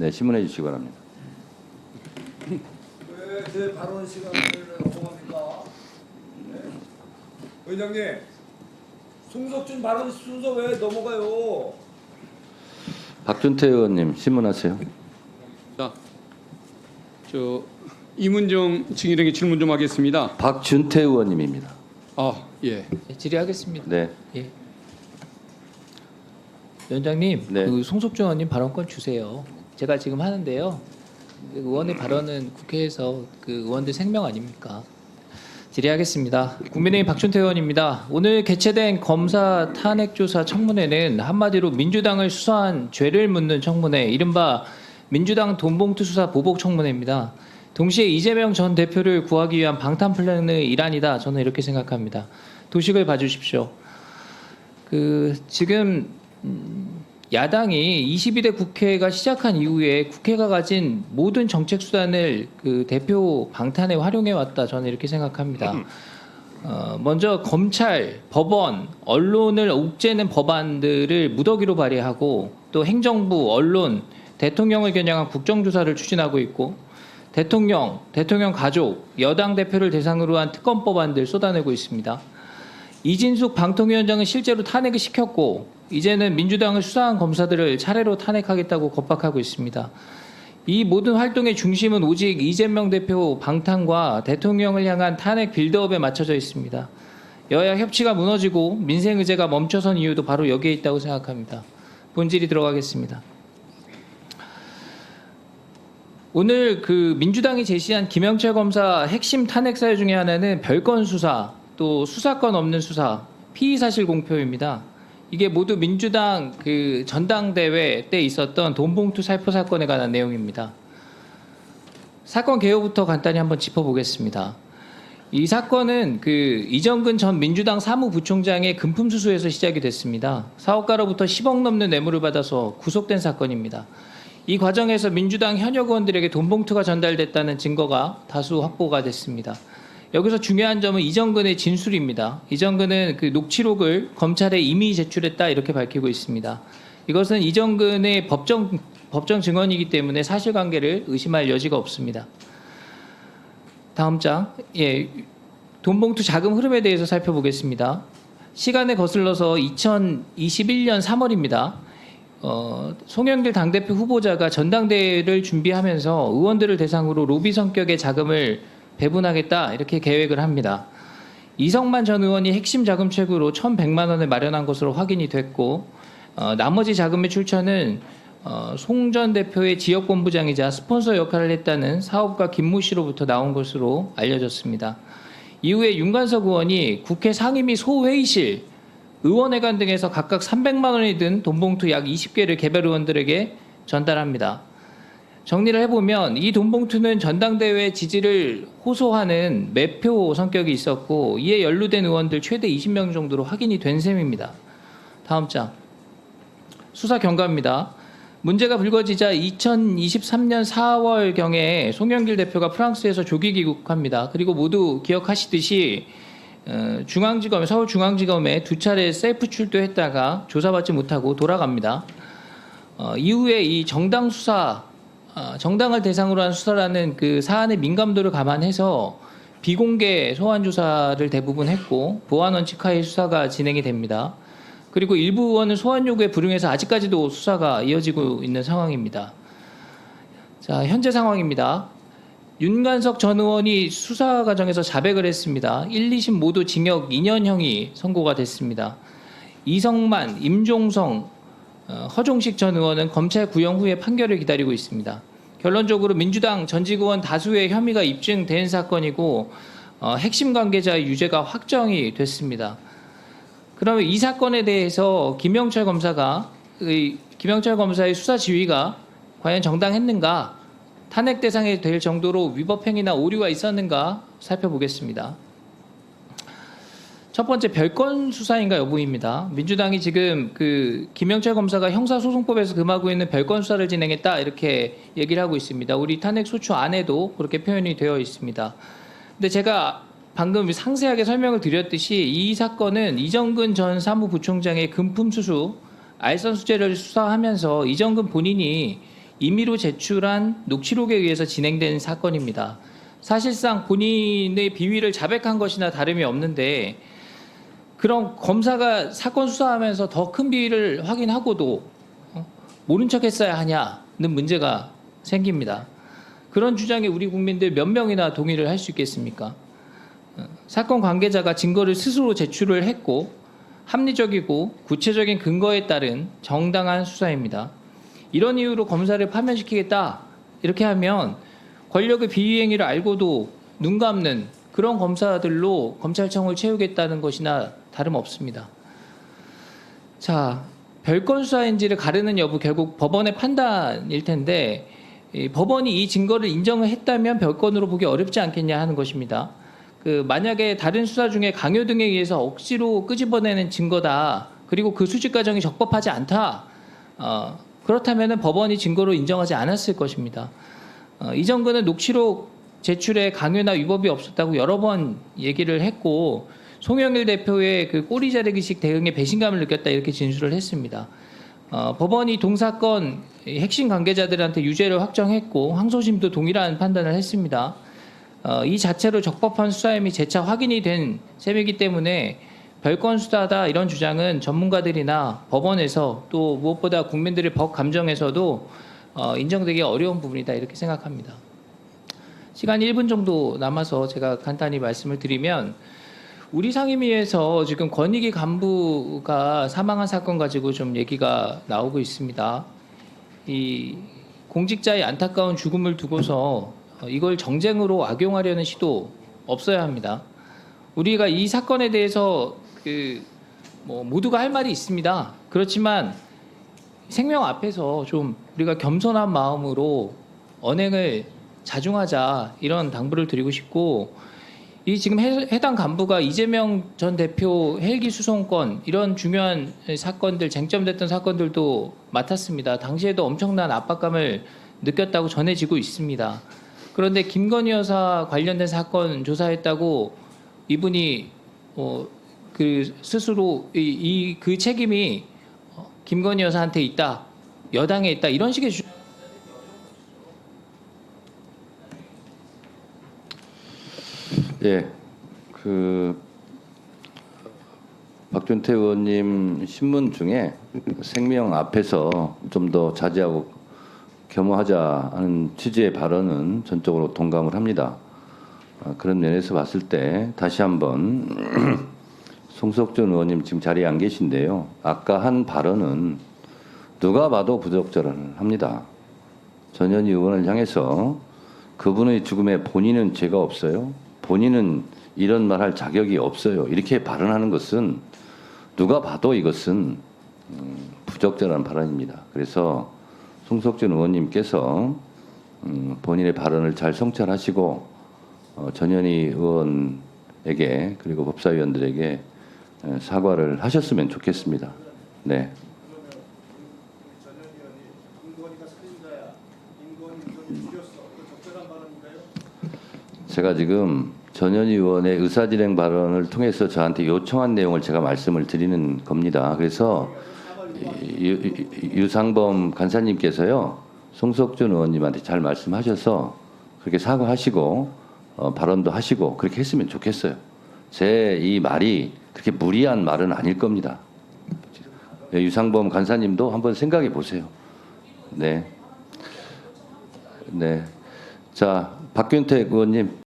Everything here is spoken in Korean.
네, 신문해 주시기 바랍니다. 왜 제 발언 시간을 넘어갑니까? 네. 의장님, 송석준 발언 순서 왜 넘어가요? 박준태 의원님 신문하세요. 저 이문정 증인에게 질문 좀 하겠습니다. 박준태 의원님입니다. 예. 질의하겠습니다. 네. 예. 위원장님, 네. 그 송석준 의원님 발언권 주세요. 제가 지금 하는데요. 그 의원의 발언은 국회에서 그 의원들 생명 아닙니까? 질의하겠습니다. 국민의힘 박준태 의원입니다. 오늘 개최된 검사 탄핵조사 청문회는 한마디로 민주당을 수사한 죄를 묻는 청문회, 이른바 민주당 돈봉투 수사 보복 청문회입니다. 동시에 이재명 전 대표를 구하기 위한 방탄 플랜의 일환이다. 저는 이렇게 생각합니다. 도식을 봐주십시오. 지금 야당이 22대 국회가 시작한 이후에 국회가 가진 모든 정책 수단을 그 대표 방탄에 활용해 왔다. 저는 이렇게 생각합니다. 먼저 검찰, 법원, 언론을 옥죄는 법안들을 무더기로 발의하고 또 행정부, 언론, 대통령을 겨냥한 국정조사를 추진하고 있고 대통령 가족, 여당 대표를 대상으로 한 특검 법안들 쏟아내고 있습니다. 이진숙 방통위원장은 실제로 탄핵을 시켰고 이제는 민주당을 수사한 검사들을 차례로 탄핵하겠다고 겁박하고 있습니다. 이 모든 활동의 중심은 오직 이재명 대표 방탄과 대통령을 향한 탄핵 빌드업에 맞춰져 있습니다. 여야 협치가 무너지고 민생 의제가 멈춰선 이유도 바로 여기에 있다고 생각합니다. 본질이 들어가겠습니다. 오늘 그 민주당이 제시한 김영철 검사 핵심 탄핵 사유 중에 하나는 별건 수사, 또 수사권 없는 수사, 피의 사실 공표입니다. 이게 모두 민주당 그 전당대회 때 있었던 돈봉투 살포 사건에 관한 내용입니다. 사건 개요부터 간단히 한번 짚어보겠습니다. 이 사건은 그 이정근 전 민주당 사무부총장의 금품 수수에서 시작이 됐습니다. 사업가로부터 10억 넘는 뇌물을 받아서 구속된 사건입니다. 이 과정에서 민주당 현역 의원들에게 돈봉투가 전달됐다는 증거가 다수 확보가 됐습니다. 여기서 중요한 점은 이정근의 진술입니다. 이정근은 그 녹취록을 검찰에 이미 제출했다 이렇게 밝히고 있습니다. 이것은 이정근의 법정 증언이기 때문에 사실관계를 의심할 여지가 없습니다. 다음 장, 돈봉투 자금 흐름에 대해서 살펴보겠습니다. 시간에 거슬러서 2021년 3월입니다. 송영길 당대표 후보자가 전당대회를 준비하면서 의원들을 대상으로 로비 성격의 자금을 배분하겠다 이렇게 계획을 합니다. 이성만 전 의원이 핵심 자금책으로 1,100만 원을 마련한 것으로 확인이 됐고 나머지 자금의 출처는 송 전 대표의 지역본부장이자 스폰서 역할을 했다는 사업가 김모 씨로부터 나온 것으로 알려졌습니다. 이후에 윤관석 의원이 국회 상임위 소회의실, 의원회관 등에서 각각 300만 원이 든 돈봉투 약 20개를 개별 의원들에게 전달합니다. 정리를 해보면 이 돈봉투는 전당대회 지지를 호소하는 매표 성격이 있었고 이에 연루된 의원들 최대 20명 정도로 확인이 된 셈입니다. 다음 장. 수사 경과입니다. 문제가 불거지자 2023년 4월경에 송영길 대표가 프랑스에서 조기 귀국합니다. 그리고 모두 기억하시듯이 서울중앙지검에 2차례 셀프 출두했다가 조사받지 못하고 돌아갑니다. 이후에 이 정당을 대상으로 한 수사라는 그 사안의 민감도를 감안해서 비공개 소환 조사를 대부분 했고 보안 원칙 하에 수사가 진행이 됩니다. 그리고 일부 의원은 소환 요구에 불응해서 아직까지도 수사가 이어지고 있는 상황입니다. 자, 현재 상황입니다. 윤관석 전 의원이 수사 과정에서 자백을 했습니다. 1, 2심 모두 징역 2년형이 선고가 됐습니다. 이성만, 임종성, 허종식 전 의원은 검찰 구형 후에 판결을 기다리고 있습니다. 결론적으로 민주당 전직 의원 다수의 혐의가 입증된 사건이고 핵심 관계자의 유죄가 확정이 됐습니다. 그러면 이 사건에 대해서 김영철 검사의 수사 지휘가 과연 정당했는가, 탄핵 대상이 될 정도로 위법 행위나 오류가 있었는가 살펴보겠습니다. 첫 번째, 별건 수사인가 여부입니다. 민주당이 지금 그 김영철 검사가 형사소송법에서 금하고 있는 별건 수사를 진행했다 이렇게 얘기를 하고 있습니다. 우리 탄핵 소추 안에도 그렇게 표현이 되어 있습니다. 근데 제가 방금 상세하게 설명을 드렸듯이 이 사건은 이정근 전 사무부총장의 금품 수수, 알선 수재를 수사하면서 이정근 본인이 임의로 제출한 녹취록에 의해서 진행된 사건입니다. 사실상 본인의 비위를 자백한 것이나 다름이 없는데 그런 검사가 사건 수사하면서 더 큰 비위를 확인하고도 모른 척했어야 하냐는 문제가 생깁니다. 그런 주장에 우리 국민들 몇 명이나 동의를 할 수 있겠습니까? 사건 관계자가 증거를 스스로 제출을 했고 합리적이고 구체적인 근거에 따른 정당한 수사입니다. 이런 이유로 검사를 파면시키겠다 이렇게 하면 권력의 비위행위를 알고도 눈 감는 그런 검사들로 검찰청을 채우겠다는 것이나 다름없습니다. 자, 별건 수사인지를 가르는 여부 결국 법원의 판단일 텐데 법원이 이 증거를 인정을 했다면 별건으로 보기 어렵지 않겠냐 하는 것입니다. 만약에 다른 수사 중에 강요 등에 의해서 억지로 끄집어내는 증거다. 그리고 그 수집 과정이 적법하지 않다. 그렇다면 법원이 증거로 인정하지 않았을 것입니다. 이정근은 녹취록 제출에 강요나 위법이 없었다고 여러 번 얘기를 했고 송영일 대표의 그 꼬리 자르기식 대응에 배신감을 느꼈다 이렇게 진술을 했습니다. 법원이 동사건 핵심 관계자들한테 유죄를 확정했고 항소심도 동일한 판단을 했습니다. 이 자체로 적법한 수사임이 재차 확인이 된 셈이기 때문에 별건 수사다 이런 주장은 전문가들이나 법원에서 또 무엇보다 국민들의 법 감정에서도 인정되기 어려운 부분이다 이렇게 생각합니다. 시간 1분 정도 남아서 제가 간단히 말씀을 드리면 우리 상임위에서 지금 권익위 간부가 사망한 사건 가지고 좀 얘기가 나오고 있습니다. 이 공직자의 안타까운 죽음을 두고서 이걸 정쟁으로 악용하려는 시도 없어야 합니다. 우리가 이 사건에 대해서 모두가 할 말이 있습니다. 그렇지만 생명 앞에서 좀 우리가 겸손한 마음으로 언행을 자중하자 이런 당부를 드리고 싶고 이 지금 해당 간부가 이재명 전 대표 헬기 수송권 이런 중요한 사건들 쟁점됐던 사건들도 맡았습니다. 당시에도 엄청난 압박감을 느꼈다고 전해지고 있습니다. 그런데 김건희 여사 관련된 사건 조사했다고 이분이 그 스스로 그 책임이 김건희 여사한테 있다, 여당에 있다 이런 식의 예, 박준태 의원님 신문 중에 생명 앞에서 좀 더 자제하고 겸허하자 하는 취지의 발언은 전적으로 동감을 합니다. 그런 면에서 봤을 때 다시 한번 송석준 의원님 지금 자리에 안 계신데요. 아까 한 발언은 누가 봐도 부적절합니다. 전현희 의원을 향해서 그분의 죽음에 본인은 죄가 없어요. 본인은 이런 말 할 자격이 없어요. 이렇게 발언하는 것은 누가 봐도 이것은 부적절한 발언입니다. 그래서 송석준 의원님께서 본인의 발언을 잘 성찰하시고 전현희 의원에게 그리고 법사위원들에게 사과를 하셨으면 좋겠습니다. 네. 제가 지금 전현희 의원의 의사진행 발언을 통해서 저한테 요청한 내용을 제가 말씀을 드리는 겁니다. 그래서 유상범 간사님께서요 송석준 의원님한테 잘 말씀하셔서 그렇게 사과하시고 발언도 하시고 그렇게 했으면 좋겠어요. 제 이 말이 그렇게 무리한 말은 아닐 겁니다. 유상범 간사님도 한번 생각해 보세요. 네. 네. 자, 박균택 의원님.